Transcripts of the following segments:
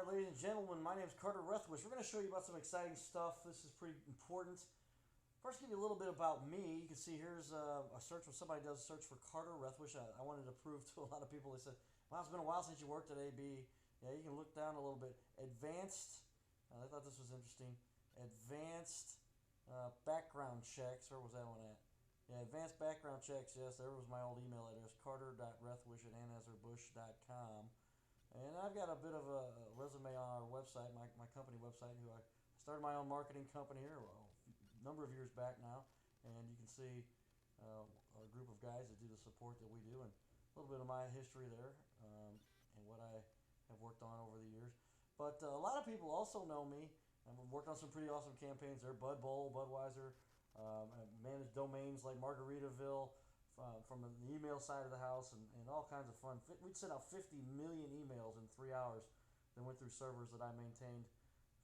right, ladies and gentlemen, my name is Carter Ruthwish. We're going to show you about some exciting stuff. This is pretty important. First, give you a little bit about me. You can see here's a search when somebody does a search for Carter Ruthwish. I wanted to prove to a lot of people. They said, "Wow, it's been a while since you worked at AB." Yeah, you can look down a little bit. Advanced. I thought this was interesting. Advanced background checks. Where was that one at? Yeah, advanced background checks. Yes, there was my old email address, carter.ruthwish@anheuser-busch.com. And I've got a bit of a resume on our website, my company website, who I started my own marketing company here a number of years back now. And you can see a group of guys that do the support that we do, and a little bit of my history there, and what I have worked on over the years. But a lot of people also know me. I've worked on some pretty awesome campaigns there. Bud Bowl, Budweiser, I've managed domains like Margaritaville, from the email side of the house, and all kinds of fun. We'd sent out 50 million emails in 3 hours that went through servers that I maintained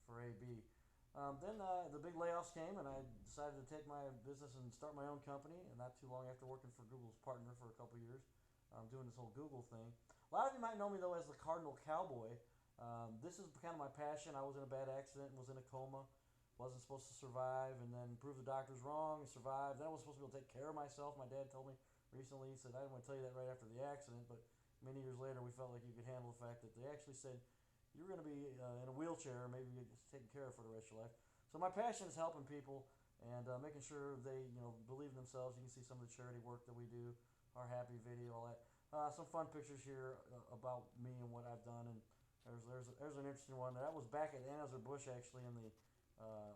for AB. Then the big layoffs came, and I decided to take my business and start my own company. And not too long after, working for Google's partner for a couple years, doing this whole Google thing. A lot of you might know me though as the Cardinal Cowboy. This is kind of my passion. I was in a bad accident and was in a coma. Wasn't supposed to survive, and then proved the doctors wrong and survived. Then I was supposed to be able to take care of myself. My dad told me recently, he said, "I didn't want to tell you that right after the accident," but many years later we felt like you could handle the fact that they actually said you're going to be in a wheelchair, maybe you're just taken care of for the rest of your life. So my passion is helping people and making sure they believe in themselves. You can see some of the charity work that we do, our happy video, all that. Some fun pictures here about me and what I've done, and there's an interesting one. That was back at Anheuser-Busch, actually, in the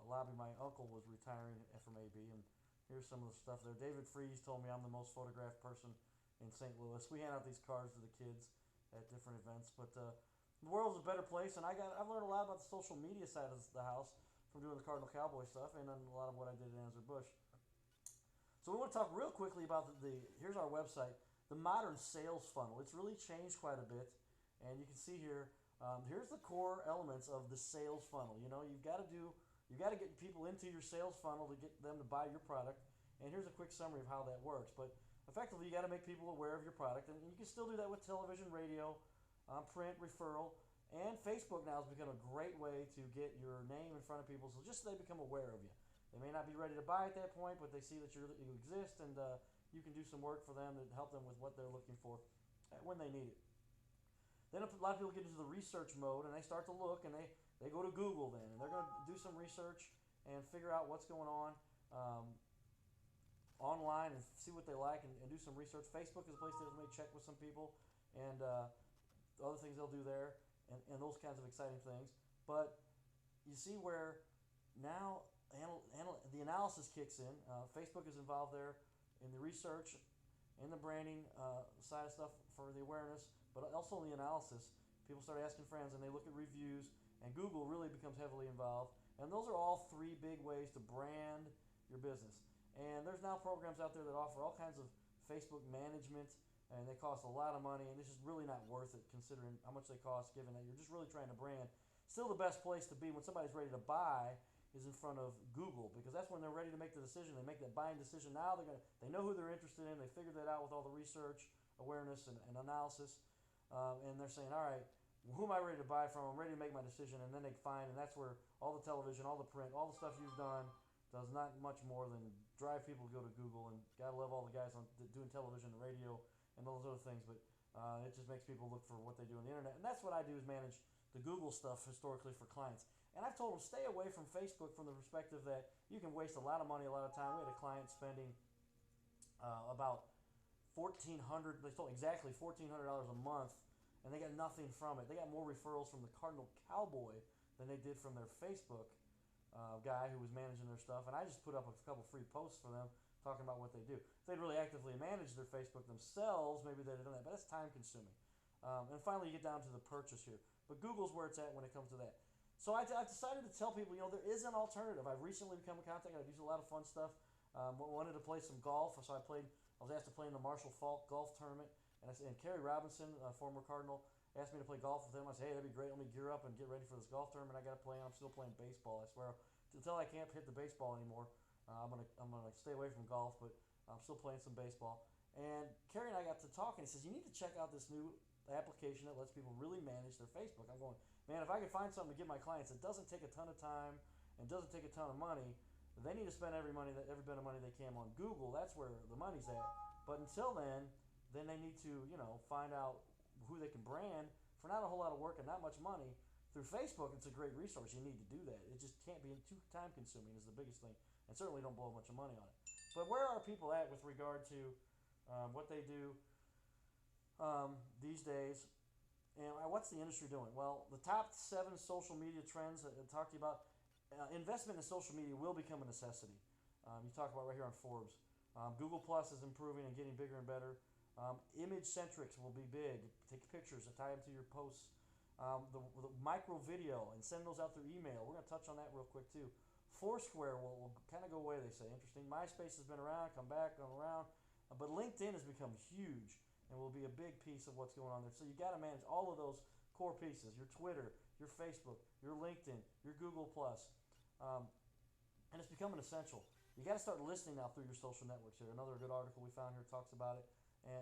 lobby. My uncle was retiring from AB, and here's some of the stuff there. David Freeze told me I'm the most photographed person in St. Louis. We hand out these cards to the kids at different events, but the world's a better place, and I've learned a lot about the social media side of the house from doing the Cardinal Cowboy stuff, and then a lot of what I did at Anheuser-Busch. So we want to talk real quickly about here's our website, the modern sales funnel. It's really changed quite a bit, and you can see here, here's the core elements of the sales funnel. You've got to get people into your sales funnel to get them to buy your product. And here's a quick summary of how that works. But effectively, you got to make people aware of your product, and you can still do that with television, radio, print, referral, and Facebook now has become a great way to get your name in front of people. So just so they become aware of you. They may not be ready to buy at that point, but they see that you exist, and you can do some work for them to help them with what they're looking for when they need it. Then a lot of people get into the research mode, and they start to look, and they go to Google then, and they're going to do some research and figure out what's going on online and see what they like, and do some research. Facebook is a place that may check with some people, and other things they'll do there, and those kinds of exciting things. But you see where now the analysis kicks in. Facebook is involved there in the research and the branding side of stuff for the awareness, but also the analysis. People start asking friends, and they look at reviews, and Google really becomes heavily involved. And those are all three big ways to brand your business. And there's now programs out there that offer all kinds of Facebook management, and they cost a lot of money, and it's just really not worth it considering how much they cost, given that you're just really trying to brand. Still, the best place to be when somebody's ready to buy is in front of Google, because that's when they're ready to make the decision. They make that buying decision now. They know who they're interested in. They figured that out with all the research, awareness, and analysis. And they're saying, all right, who am I ready to buy from? I'm ready to make my decision. And then they find, and that's where all the television, all the print, all the stuff you've done does not much more than drive people to go to Google. And gotta love all the guys doing television and radio and those other things. But it just makes people look for what they do on the internet. And that's what I do, is manage the Google stuff historically for clients. And I've told them, stay away from Facebook from the perspective that you can waste a lot of money, a lot of time. We had a client spending about $1,400. They told exactly $1,400 a month, and they got nothing from it. They got more referrals from the Cardinal Cowboy than they did from their Facebook guy who was managing their stuff. And I just put up a couple free posts for them talking about what they do. If they'd really actively manage their Facebook themselves, maybe they'd have done that, but that's time consuming. And finally, you get down to the purchase here. But Google's where it's at when it comes to that. So I decided to tell people, there is an alternative. I've recently become a contact. I do a lot of fun stuff. Wanted to play some golf, so I was asked to play in the Marshall Falk golf tournament. And Kerry Robinson, a former Cardinal, asked me to play golf with him. I said, hey, that'd be great. Let me gear up and get ready for this golf tournament. I got to play. I'm still playing baseball. I swear, until I can't hit the baseball anymore, I'm gonna stay away from golf. But I'm still playing some baseball. And Kerry and I got to talking. He says, you need to check out this new application that lets people really manage their Facebook. I'm going, man, if I could find something to give my clients that doesn't take a ton of time and doesn't take a ton of money, they need to spend every bit of money they can on Google. That's where the money's at. But until then they need to, find out who they can brand for not a whole lot of work and not much money. Through Facebook, it's a great resource. You need to do that. It just can't be too time consuming is the biggest thing. And certainly don't blow a bunch of money on it. But where are people at with regard to what they do these days? And what's the industry doing? Well, the top 7 social media trends that I talked to you about, investment in social media will become a necessity. You talk about right here on Forbes. Google Plus is improving and getting bigger and better. Image centrics will be big. Take pictures and tie them to your posts. The micro video and send those out through email. We're going to touch on that real quick too. Foursquare will kind of go away, they say. Interesting. MySpace has been around, come back, come around. But LinkedIn has become huge and will be a big piece of what's going on there. So you got to manage all of those core pieces: your Twitter, your Facebook, your LinkedIn, your Google Plus, and it's becoming essential. You got to start listening now through your social networks here. Another good article we found here talks about it.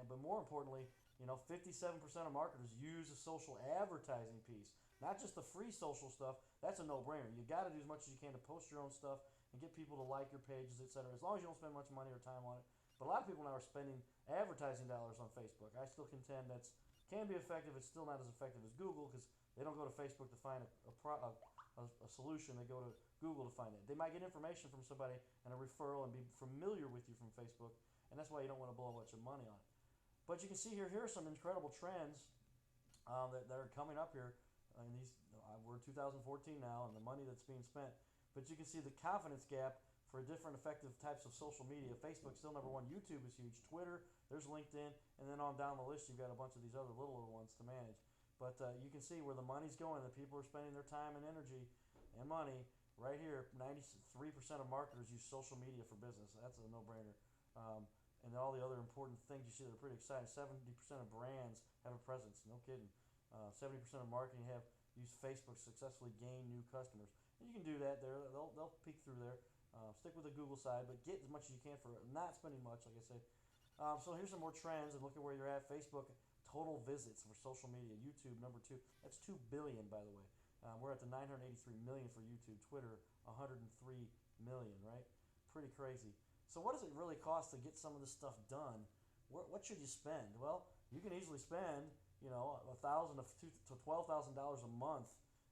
But more importantly, 57% of marketers use a social advertising piece, not just the free social stuff. That's a no-brainer. You got to do as much as you can to post your own stuff and get people to like your pages, etc. As long as you don't spend much money or time on it. But a lot of people now are spending advertising dollars on Facebook. I still contend that can be effective. It's still not as effective as Google because they don't go to Facebook to find a solution. They go to Google to find it. They might get information from somebody and a referral and be familiar with you from Facebook, and that's why you don't want to blow a bunch of money on it. But you can see here are some incredible trends that are coming up here. We're in 2014 now, and the money that's being spent. But you can see the confidence gap for different effective types of social media. Facebook's still number 1. YouTube is huge. Twitter, there's LinkedIn, and then on down the list you've got a bunch of these other littler ones to manage. But you can see where the money's going. The people are spending their time and energy and money right here. 93% of marketers use social media for business. That's a no-brainer. And all the other important things you see that are pretty exciting. 70% of brands have a presence. No kidding. 70% of marketing have used Facebook to successfully gain new customers. And you can do that there. They'll peek through there. Stick with the Google side, but get as much as you can for not spending much, like I say. So here's some more trends, and look at where you're at. Facebook, total visits for social media. YouTube, number 2. That's 2 billion, by the way. We're at the 983 million for YouTube. Twitter, 103 million, right? Pretty crazy. So what does it really cost to get some of this stuff done? What should you spend? Well, you can easily spend, $1,000 to $12,000 a month.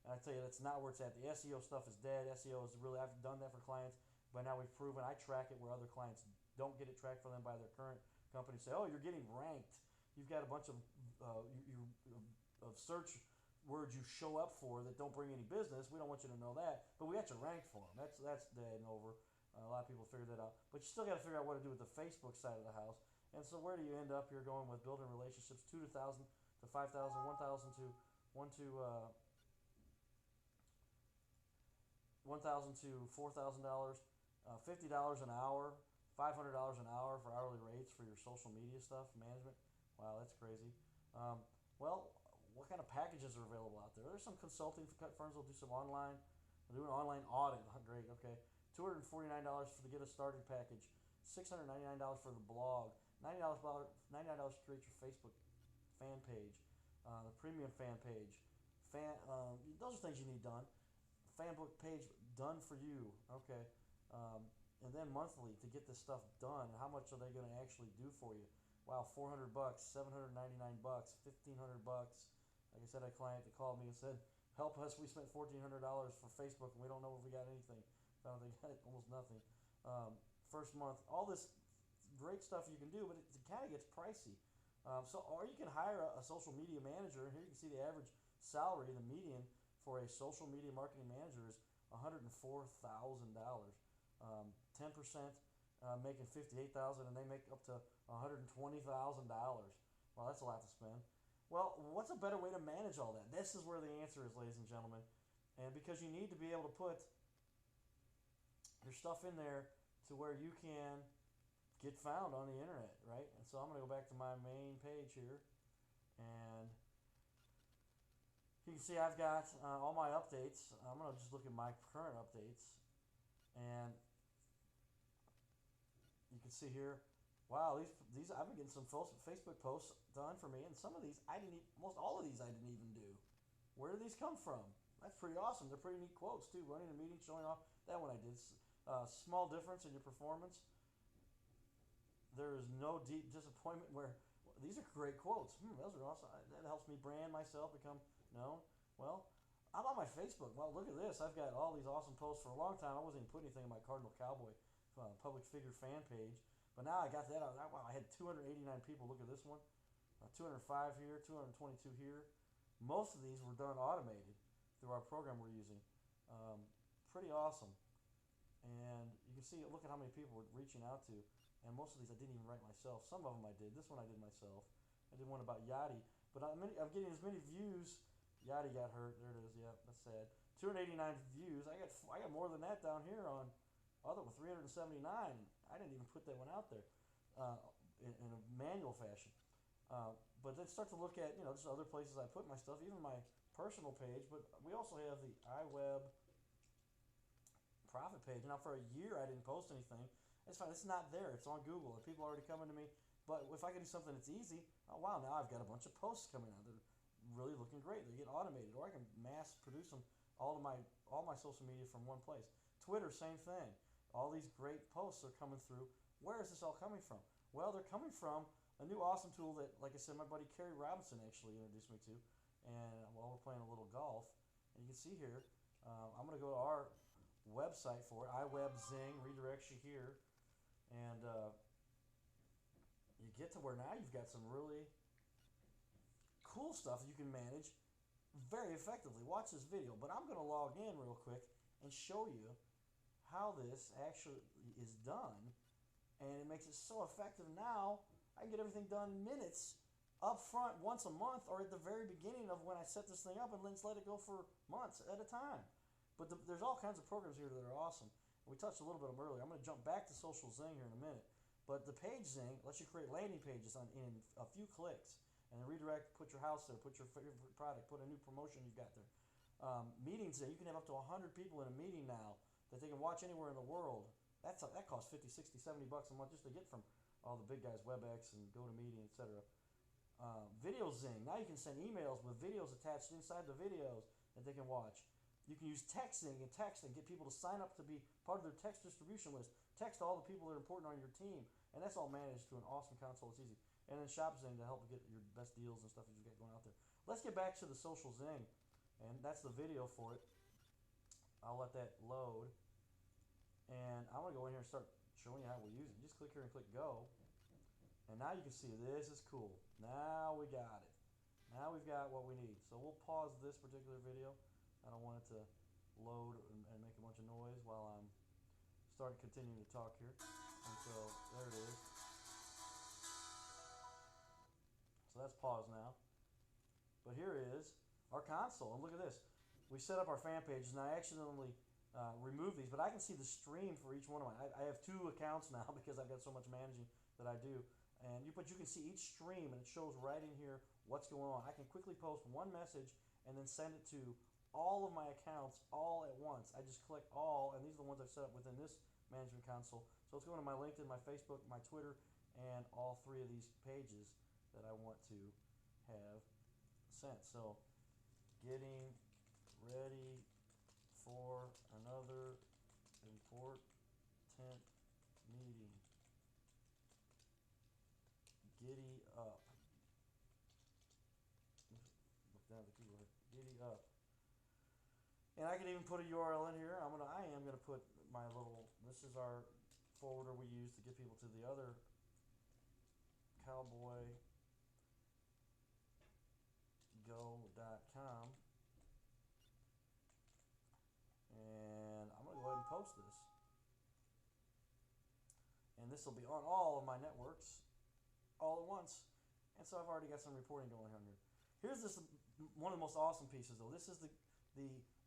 And I tell you, that's not where it's at. The SEO stuff is dead. SEO is really, I've done that for clients, but now we've proven I track it where other clients don't get it tracked for them by their current company. Say, oh, you're getting ranked. You've got a bunch of search words you show up for that don't bring any business. We don't want you to know that, but we got you ranked for them. That's dead and over. A lot of people figure that out, but you still got to figure out what to do with the Facebook side of the house. And so where do you end up here going with building relationships? 2 to 1,000 to 5,000, 1,000 to 1 to 1,000 to $4,000, $50 an hour, $500 an hour for hourly rates for your social media stuff management. Wow, that's crazy. Well, what kind of packages are available out there? There's some consulting firms will do some online. They'll do an online audit. Great, okay. $249 for the get us started package, $699 for the blog, $99 to create your Facebook fan page, the premium fan page. Those are things you need done. Fanbook page done for you, okay. And then monthly to get this stuff done. How much are they going to actually do for you? Wow, $400, $799, $1,500. Like I said, a client that called me and said, "Help us! We spent $1,400 for Facebook and we don't know if we got anything." Found they got almost nothing. First month, all this great stuff you can do, but it kind of gets pricey. Or you can hire a social media manager. And here you can see the average salary, the median for a social media marketing manager is $104,000. 10% making $58,000, and they make up to $120,000. Well, that's a lot to spend. Well, what's a better way to manage all that? This is where the answer is, ladies and gentlemen. And because you need to be able to put your stuff in there to where you can get found on the internet, right? And so I'm going to go back to my main page here, and you can see I've got all my updates. I'm going to just look at my current updates, and you can see here, wow, these I've been getting some Facebook posts done for me, and some of these I didn't. Most all of these I didn't even do. Where do these come from? That's pretty awesome. They're pretty neat quotes too. Running a meeting, showing off. That one I did. Small difference in your performance. There is no deep disappointment. Where these are great quotes. Those are awesome. That helps me brand myself, become known. Well, I'm on my Facebook. Well, look at this. I've got all these awesome posts for a long time. I wasn't even putting anything in my Cardinal Cowboy public figure fan page, but now I got that out. Wow, I had 289 people look at this one. 205 here, 222 here. Most of these were done automated through our program we're using. Pretty awesome. And you can see, look at how many people we're reaching out to. And most of these I didn't even write myself. Some of them I did. This one I did myself. I did one about Yachty. But I'm getting as many views. Yachty got hurt. There it is. Yeah, that's sad. 289 views. I got more than that down here on other with 379. I didn't even put that one out there in a manual fashion. But then start to look at, just other places I put my stuff, even my personal page. But we also have the iWeb profit page. Now, for a year, I didn't post anything. It's fine. It's not there. It's on Google, and people are already coming to me. But if I can do something that's easy, oh wow, now I've got a bunch of posts coming out. They're really looking great. They get automated, or I can mass produce them all my social media from one place. Twitter, same thing. All these great posts are coming through. Where is this all coming from? Well, they're coming from a new awesome tool that, like I said, my buddy Kerry Robinson actually introduced me to. And while we're playing a little golf, and you can see here, I'm going to go to our website for it. iWebZing redirects you here, and you get to where now you've got some really cool stuff you can manage very effectively. Watch this video, but I'm going to log in real quick and show you how this actually is done, and it makes it so effective. Now I can get everything done in minutes up front once a month, or at the very beginning of when I set this thing up, and let's let it go for months at a time. But there's all kinds of programs here that are awesome. We touched a little bit of them earlier. I'm going to jump back to Social Zing here in a minute. But the Page Zing lets you create landing pages in a few clicks, and then redirect, put your house there, put your favorite product, put a new promotion you've got there. Meetings there, you can have up to 100 people in a meeting now that they can watch anywhere in the world. That costs 50, 60, 70 bucks a month just to get from all the big guys, WebEx and GoToMeeting, etc. Video Zing, now you can send emails with videos attached inside the videos that they can watch. You can use texting and get people to sign up to be part of their text distribution list. Text all the people that are important on your team, and that's all managed through an awesome console. It's easy. And then ShopZing to help get your best deals and stuff that you got going out there. Let's get back to the Social Zing, and that's the video for it. I'll let that load, and I'm gonna go in here and start showing you how we use it. Just click here and click go, and now you can see this is cool. Now we got it. Now we've got what we need. So we'll pause this particular video. I don't want it to load and make a bunch of noise while I'm continuing to talk here. And so there it is. So that's paused now. But here is our console, and look at this. We set up our fan pages, and I accidentally removed these, but I can see the stream for each one of mine. I have 2 accounts now because I've got so much managing that I do. But you can see each stream, and it shows right in here what's going on. I can quickly post one message and then send it to all of my accounts all at once. I just click all, and these are the ones I've set up within this management console. So it's going to my LinkedIn, my Facebook, my Twitter, and all 3 of these pages that I want to have sent. So getting ready for another important meeting. Giddy up. Look down at the keyboard. Giddy up. And I can even put a URL in here. I am gonna put my little. This is our forwarder we use to get people to the other cowboygo.com, and I'm gonna go ahead and post this. And this will be on all of my networks all at once. And so I've already got some reporting going on here. Here's one of the most awesome pieces though. This is the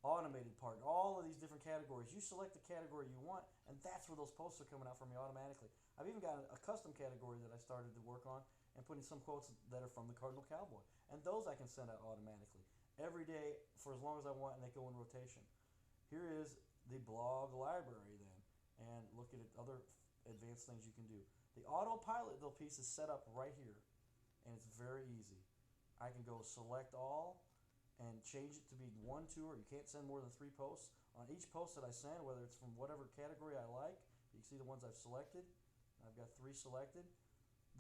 automated part. All of these different categories. You select the category you want, and that's where those posts are coming out for me automatically. I've even got a custom category that I started to work on and putting some quotes that are from the Cardinal Cowboy. And those I can send out automatically every day for as long as I want, and they go in rotation. Here is the blog library then, and look at it, other advanced things you can do. The autopilot though piece is set up right here, and it's very easy. I can go select all and change it to be 1, 2, or you can't send more than 3 posts. On each post that I send, whether it's from whatever category I like, you can see the ones I've selected. I've got 3 selected.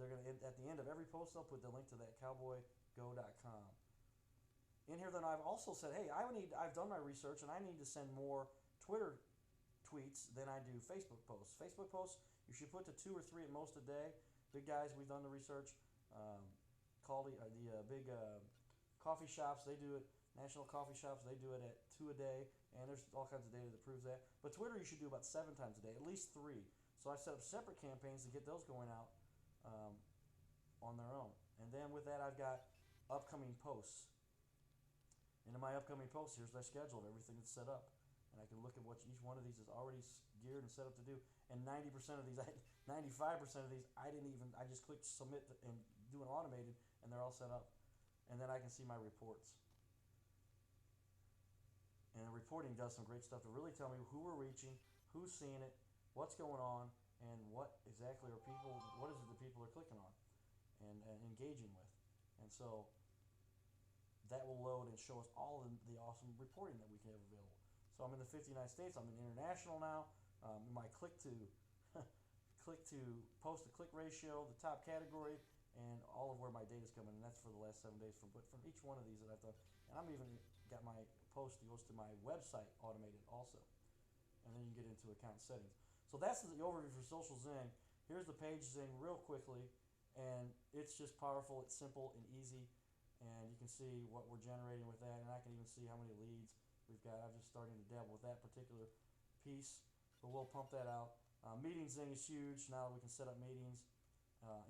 They're going to, at the end of every post, they'll put the link to that cowboygo.com. In here, then I've also said, hey, I've done my research and I need to send more Twitter tweets than I do Facebook posts. Facebook posts, you should put to 2 or 3 at most a day. Big guys, we've done the research. The big coffee shops, they do it. National coffee shops, they do it at 2 a day, and there's all kinds of data that proves that. But Twitter, you should do about 7 times a day, at least 3. So I've set up separate campaigns to get those going out on their own. And then with that, I've got upcoming posts. And in my upcoming posts, here's their schedule of everything that's set up. And I can look at what each one of these is already geared and set up to do. And 90% of these, 95% of these, I just clicked submit and do an automated, and they're all set up. And then I can see my reports. And the reporting does some great stuff to really tell me who we're reaching, who's seeing it, what's going on, and what is it that people are clicking on and engaging with. And so that will load and show us all the awesome reporting that we can have available. So I'm in the 59 states. I'm in international now. My click to post to click ratio, the top category, and all of where my data is coming. And that's for the last 7 days from each one of these that I've done. And I'm even got my post that goes to my website automated also. And then you can get into account settings. So that's the overview for Social Zing. Here's the page Zing real quickly, and it's just powerful. It's simple and easy, and you can see what we're generating with that, and I can even see how many leads we've got. I'm just starting to dabble with that particular piece, but we'll pump that out. Meeting Zing is huge. Now we can set up meetings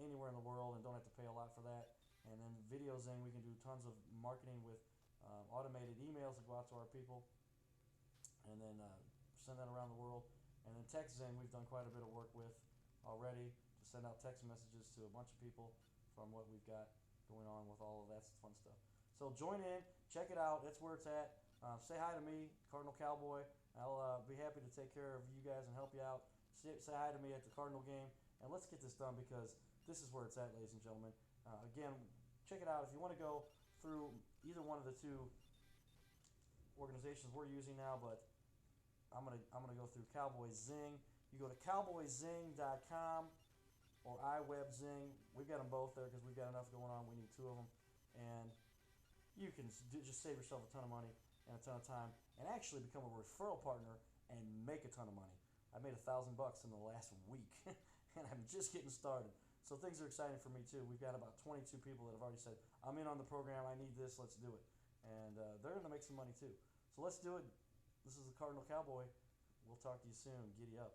anywhere in the world and don't have to pay a lot for that. And then Video Zing, we can do tons of marketing with automated emails that go out to our people, and then send that around the world. And then Text Zing, we've done quite a bit of work with already to send out text messages to a bunch of people from what we've got going on with all of that fun stuff. So join in, check it out. That's where it's at. Say hi to me, Cardinal Cowboy. I'll be happy to take care of you guys and help you out. Say hi to me at the Cardinal game, and let's get this done because this is where it's at, ladies and gentlemen. Again, check it out. If you want to go through either one of the 2 organizations we're using now, but I'm gonna go through Cowboy Zing. You go to cowboyzing.com or iWebZing. We've got them both there because we've got enough going on. We need 2 of them, and you can just save yourself a ton of money and a ton of time, and actually become a referral partner and make a ton of money. I made $1,000 in the last week, and I'm just getting started. So things are exciting for me too. We've got about 22 people that have already said, "I'm in on the program. I need this. Let's do it," and they're going to make some money too. So let's do it. This is the Cardinal Cowboy. We'll talk to you soon. Giddy up.